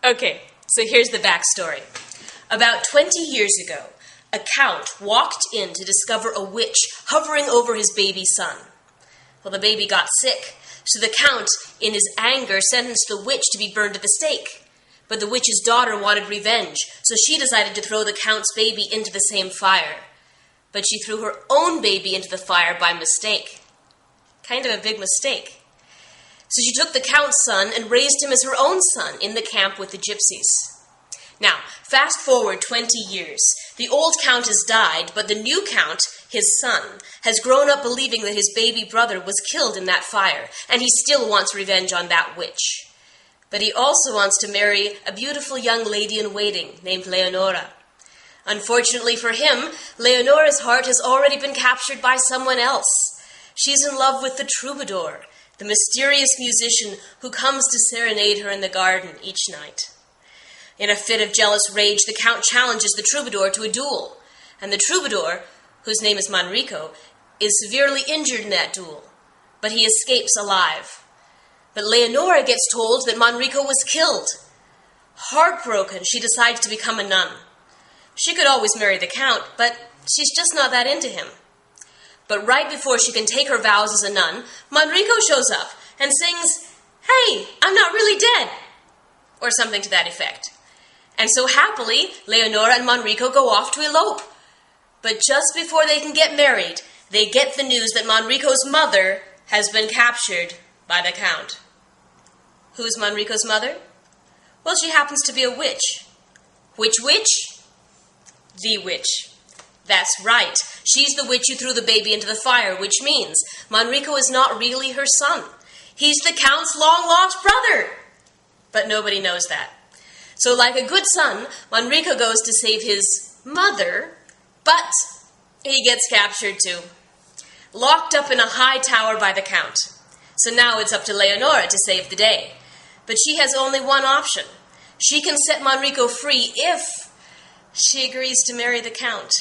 Okay, so here's the backstory. About 20 years ago, a count walked in to discover a witch hovering over his baby son. Well, the baby got sick, so the count, in his anger, sentenced the witch to be burned at the stake. But the witch's daughter wanted revenge, so she decided to throw the count's baby into the same fire. But she threw her own baby into the fire by mistake. Kind of a big mistake. So she took the count's son and raised him as her own son in the camp with the gypsies. Now, fast forward 20 years. The old count has died, but the new count, his son, has grown up believing that his baby brother was killed in that fire, and he still wants revenge on that witch. But he also wants to marry a beautiful young lady-in-waiting named Leonora. Unfortunately for him, Leonora's heart has already been captured by someone else. She's in love with the Troubadour, the mysterious musician who comes to serenade her in the garden each night. In a fit of jealous rage, the Count challenges the Troubadour to a duel, and the Troubadour, whose name is Manrico, is severely injured in that duel, but he escapes alive. But Leonora gets told that Manrico was killed. Heartbroken, she decides to become a nun. She could always marry the Count, but she's just not that into him. But right before she can take her vows as a nun, Manrico shows up and sings, "Hey, I'm not really dead," or something to that effect. And so happily, Leonora and Manrico go off to elope. But just before they can get married, they get the news that Manrico's mother has been captured by the Count. Who's Manrico's mother? Well, she happens to be a witch. Which witch? The witch. That's right. She's the witch who threw the baby into the fire, which means Manrico is not really her son. He's the Count's long-lost brother. But nobody knows that. So like a good son, Manrico goes to save his mother, but he gets captured too. Locked up in a high tower by the Count. So now it's up to Leonora to save the day. But she has only one option. She can set Manrico free if she agrees to marry the Count.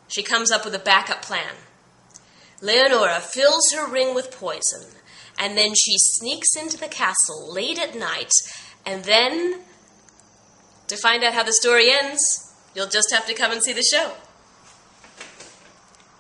She comes up with a backup plan. Leonora fills her ring with poison, and then she sneaks into the castle late at night, and then, to find out how the story ends, you'll just have to come and see the show.